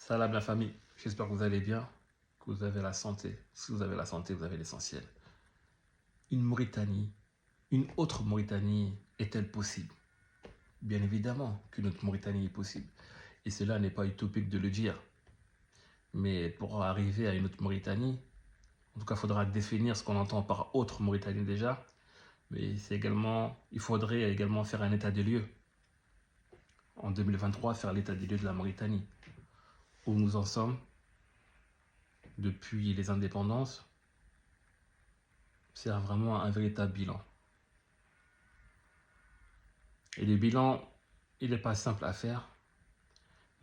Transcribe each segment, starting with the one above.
Salam la famille, j'espère que vous allez bien, que vous avez la santé. Si vous avez la santé, vous avez l'essentiel. Une Mauritanie, une autre Mauritanie est-elle possible? Bien évidemment qu'une autre Mauritanie est possible. Et cela n'est pas utopique de le dire. Mais pour arriver à une autre Mauritanie, en tout cas, il faudra définir ce qu'on entend par autre Mauritanie déjà. Mais il faudrait également faire un état des lieux. En 2023, faire l'état des lieux de la Mauritanie. Où nous en sommes depuis les indépendances, c'est vraiment un véritable bilan. Et le bilan, il n'est pas simple à faire,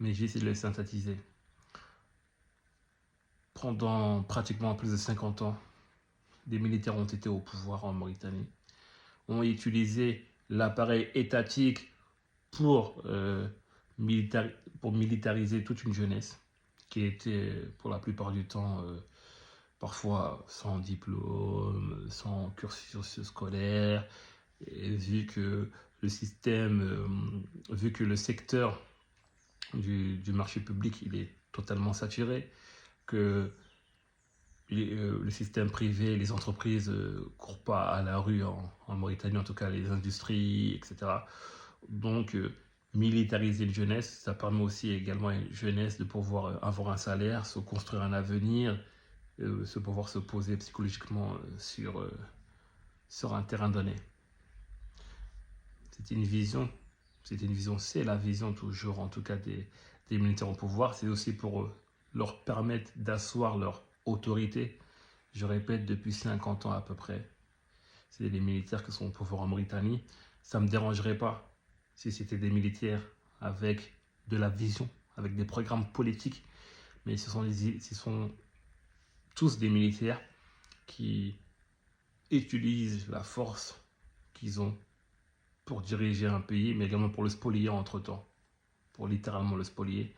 mais j'ai essayé de le synthétiser. Pendant pratiquement plus de 50 ans, des militaires ont été au pouvoir en Mauritanie, ont utilisé l'appareil étatique pour militariser toute une jeunesse qui était pour la plupart du temps parfois sans diplôme, sans cursus scolaire, et vu que le secteur du marché public il est totalement saturé, que le système privé, les entreprises courent pas à la rue en Mauritanie, en tout cas les industries, etc. Donc, militariser une jeunesse, ça permet aussi également à une jeunesse de pouvoir avoir un salaire, se construire un avenir, pouvoir se poser psychologiquement sur un terrain donné. C'est la vision toujours, en tout cas des militaires au pouvoir. C'est aussi pour leur permettre d'asseoir leur autorité. Je répète, depuis 50 ans à peu près, c'est les militaires qui sont au pouvoir en Mauritanie. Ça ne me dérangerait pas si c'était des militaires avec de la vision, avec des programmes politiques. Mais ce sont tous des militaires qui utilisent la force qu'ils ont pour diriger un pays, mais également pour le spolier entre-temps, pour littéralement le spolier.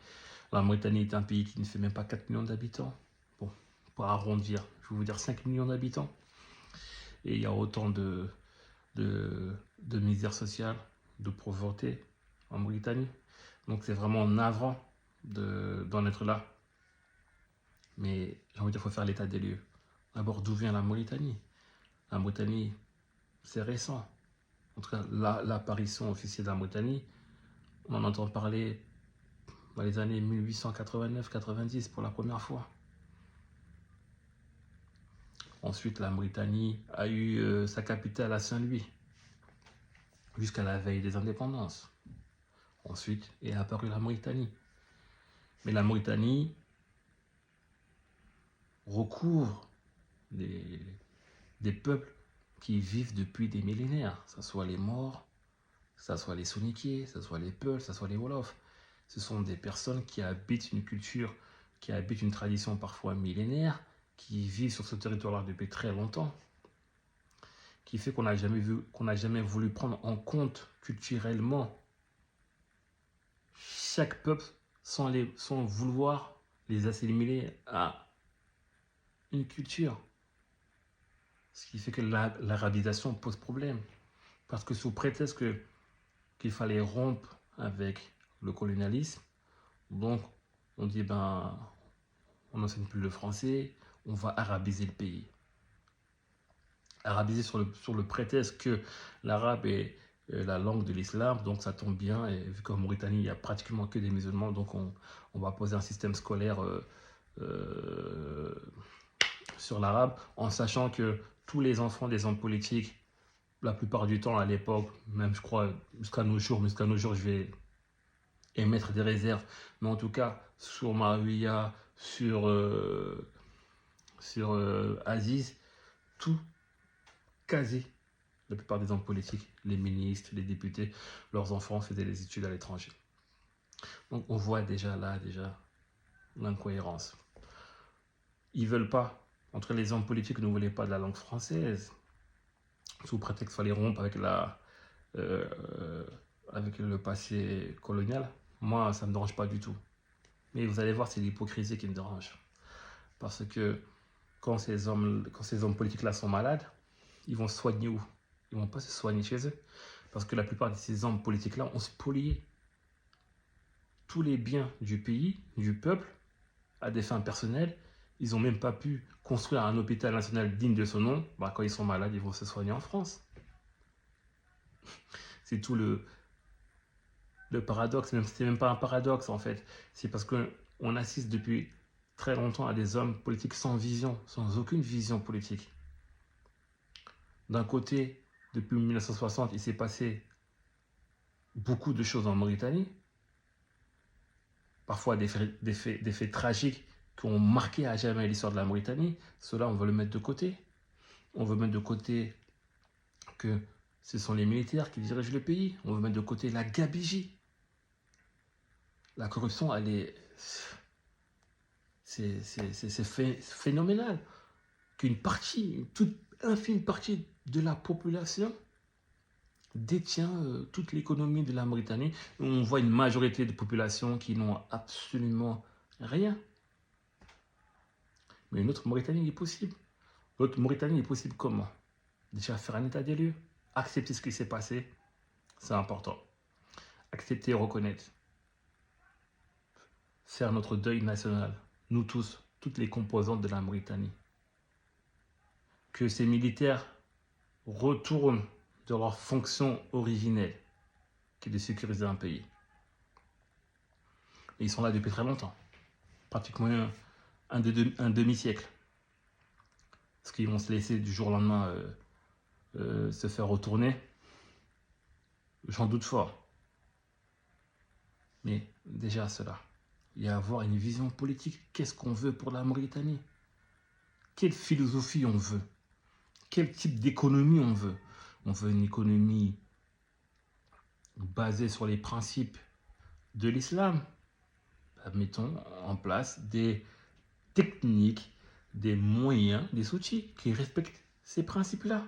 La Mauritanie est un pays qui ne fait même pas 4 millions d'habitants. Bon, pour arrondir, je vais vous dire 5 millions d'habitants. Et il y a autant de misère sociale, de pauvreté en Mauritanie. Donc c'est vraiment navrant d'en être là. Mais j'ai envie de dire qu'il faut faire l'état des lieux. D'abord, d'où vient la Mauritanie? La Mauritanie, c'est récent. En tout cas, l'apparition officielle de la Mauritanie, on en entend parler dans les années 1889-90 pour la première fois. Ensuite, la Mauritanie a eu sa capitale à Saint-Louis, jusqu'à la veille des indépendances. Ensuite est apparue la Mauritanie. Mais la Mauritanie recouvre des peuples qui vivent depuis des millénaires, que ce soit les Maures, que ce soit les Soninké, que ce soit les Peuls, que ce soit les Wolofs. Ce sont des personnes qui habitent une culture, qui habitent une tradition parfois millénaire, qui vivent sur ce territoire-là depuis très longtemps, qui fait qu'on n'a jamais voulu prendre en compte culturellement chaque peuple sans vouloir les assimiler à une culture. Ce qui fait que l'arabisation pose problème. Parce que sous prétexte qu'il fallait rompre avec le colonialisme, donc on dit on n'enseigne plus le français, on va arabiser le pays. Arabiser sur le prétexte que l'arabe est la langue de l'islam, donc ça tombe bien, et vu qu'en Mauritanie il n'y a pratiquement que des musulmans, donc on va poser un système scolaire sur l'arabe, en sachant que tous les enfants des hommes politiques, la plupart du temps à l'époque, même je crois jusqu'à nos jours, je vais émettre des réserves, mais en tout cas sur Maouia, sur Aziz, quasi la plupart des hommes politiques, les ministres, les députés, leurs enfants faisaient des études à l'étranger. Donc on voit déjà l'incohérence. Ils veulent pas, entre les hommes politiques ne voulaient pas de la langue française, sous prétexte qu'il fallait rompre avec le passé colonial. Moi, ça ne me dérange pas du tout. Mais vous allez voir, c'est l'hypocrisie qui me dérange. Parce que quand ces hommes politiques-là sont malades, ils vont se soigner où? Ils ne vont pas se soigner chez eux. Parce que la plupart de ces hommes politiques-là ont spolié tous les biens du pays, du peuple, à des fins personnelles. Ils n'ont même pas pu construire un hôpital national digne de son nom. Bah, quand ils sont malades, ils vont se soigner en France. C'est tout le paradoxe. C'est même pas un paradoxe en fait. C'est parce qu'on assiste depuis très longtemps à des hommes politiques sans vision, sans aucune vision politique. D'un côté, depuis 1960, il s'est passé beaucoup de choses en Mauritanie. Parfois des faits tragiques qui ont marqué à jamais l'histoire de la Mauritanie. Cela, on veut le mettre de côté. On veut mettre de côté que ce sont les militaires qui dirigent le pays. On veut mettre de côté la gabegie. La corruption, c'est phénoménal. Qu'une partie, une toute infime partie de la population détient toute l'économie de la Mauritanie. On voit une majorité de populations qui n'ont absolument rien. Mais une autre Mauritanie est possible. L'autre Mauritanie est possible comment? Déjà faire un état des lieux, accepter ce qui s'est passé, c'est important. Accepter et reconnaître. Faire notre deuil national, nous tous, toutes les composantes de la Mauritanie. Que ces militaires retournent de leur fonction originelle, qui est de sécuriser un pays. Et ils sont là depuis très longtemps, pratiquement un demi-siècle. Est-ce qu'ils vont se laisser du jour au lendemain se faire retourner? J'en doute fort. Mais déjà cela, il y a avoir une vision politique. Qu'est-ce qu'on veut pour la Mauritanie? Quelle philosophie on veut? Quel type d'économie on veut? On veut une économie basée sur les principes de l'islam. Mettons en place des techniques, des moyens, des outils qui respectent ces principes-là.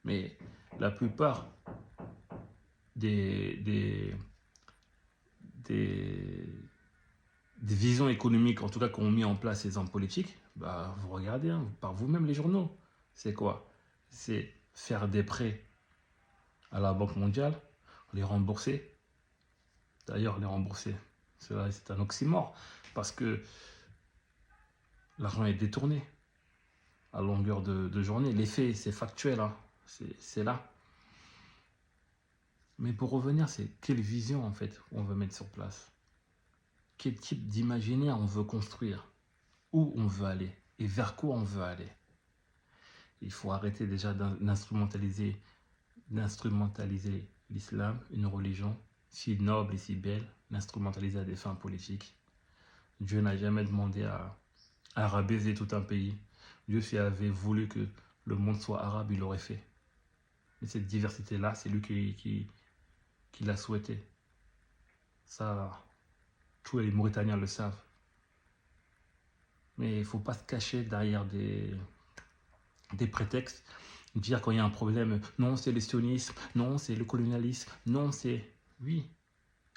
Mais la plupart des visions économiques, en tout cas qu'ont mis en place ces hommes politiques, bah, vous regardez par vous-même les journaux. C'est quoi? C'est faire des prêts à la Banque mondiale, les rembourser. D'ailleurs, les rembourser, c'est un oxymore, parce que l'argent est détourné à longueur de journée. Les faits, c'est factuel, hein. C'est là. Mais pour revenir, c'est quelle vision en fait on veut mettre sur place? Quel type d'imaginaire on veut construire? Où on veut aller? Et vers quoi on veut aller? Il faut arrêter déjà d'instrumentaliser l'islam, une religion si noble et si belle, l'instrumentaliser à des fins politiques. Dieu n'a jamais demandé à arabiser tout un pays. Dieu, s'il avait voulu que le monde soit arabe, il l'aurait fait. Mais cette diversité-là, c'est lui qui l'a souhaité. Ça, tous les Mauritaniens le savent. Mais il ne faut pas se cacher derrière des prétextes. Dire quand il y a un problème, non, c'est le sionisme, non, c'est le colonialisme, non, c'est... Oui,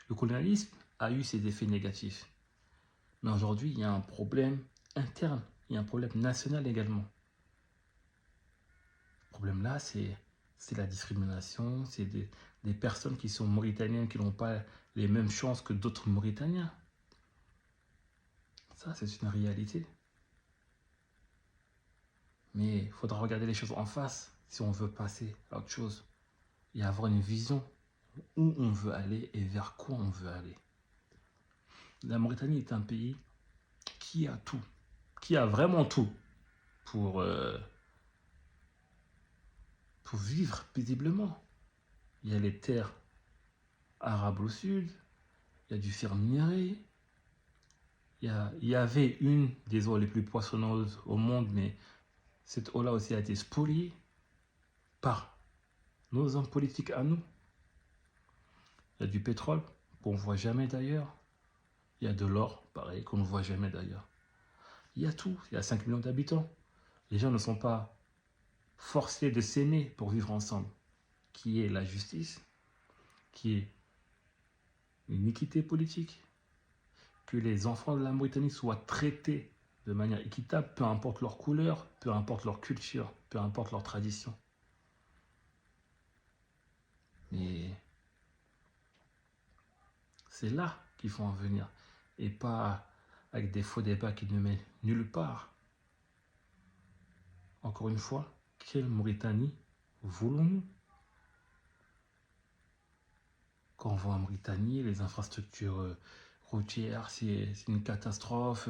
le colonialisme a eu ses effets négatifs. Mais aujourd'hui, il y a un problème interne, il y a un problème national également. Le problème là, c'est la discrimination, c'est des personnes qui sont mauritaniennes qui n'ont pas les mêmes chances que d'autres Mauritaniens. Ça, c'est une réalité. Mais il faudra regarder les choses en face si on veut passer à autre chose et avoir une vision où on veut aller et vers quoi on veut aller. La Mauritanie est un pays qui a tout, qui a vraiment tout pour vivre paisiblement. Il y a les terres arables au sud, il y a du fer minéré, il y avait une des eaux les plus poissonneuses au monde, mais cette eau-là aussi a été spoliée par nos hommes politiques à nous. Il y a du pétrole qu'on ne voit jamais d'ailleurs. Il y a de l'or, pareil, qu'on ne voit jamais d'ailleurs. Il y a tout. Il y a 5 millions d'habitants. Les gens ne sont pas forcés de s'aimer pour vivre ensemble. Qui est la justice, qui est une équité politique, que les enfants de la Mauritanie soient traités de manière équitable, peu importe leur couleur, peu importe leur culture, peu importe leur tradition. Mais C'est là qu'il faut en venir. Et pas avec des faux débats qui ne mènent nulle part. Encore une fois, quelle Mauritanie voulons-nous? Quand on va en Mauritanie, les infrastructures routières, c'est une catastrophe.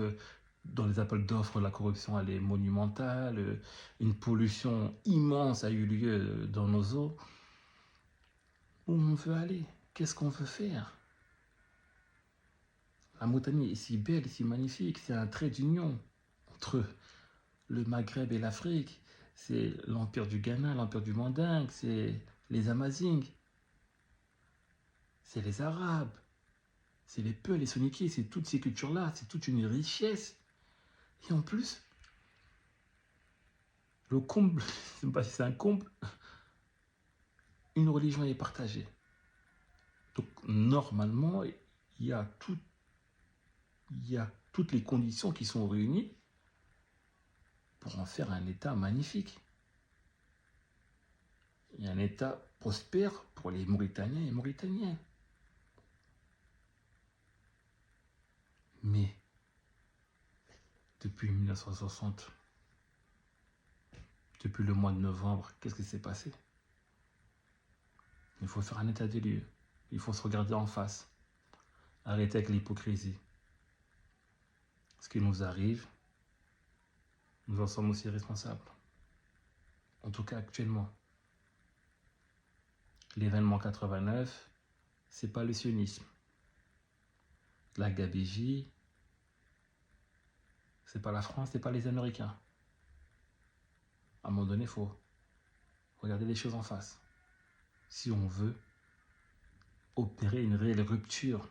Dans les appels d'offres, la corruption, elle est monumentale. Une pollution immense a eu lieu dans nos eaux. Où on veut aller? Qu'est-ce qu'on veut faire? La Mauritanie est si belle, si magnifique. C'est un trait d'union entre le Maghreb et l'Afrique. C'est l'empire du Ghana, l'empire du Mandingue, c'est les Amazigh, c'est les Arabes, c'est les Peuls, les Soninké, c'est toutes ces cultures-là, c'est toute une richesse. Et en plus, le comble, je ne sais pas si c'est un comble, une religion est partagée. Donc normalement, il y a toutes les conditions qui sont réunies pour en faire un État magnifique. Il y a un État prospère pour les Mauritaniens et Mauritaniennes. Mais depuis 1960, depuis le mois de novembre, qu'est-ce qui s'est passé? Il faut faire un état des lieux. Il faut se regarder en face. Arrêter avec l'hypocrisie. Ce qui nous arrive, nous en sommes aussi responsables. En tout cas, actuellement. L'événement 89, c'est pas le sionisme. La gabegie, c'est pas la France, c'est pas les Américains. À un moment donné, il faut regarder les choses en face. Si on veut opérer une réelle rupture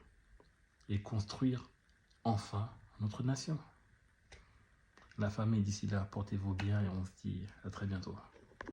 et construire enfin notre nation. La famille, d'ici là, portez-vous bien et on se dit à très bientôt.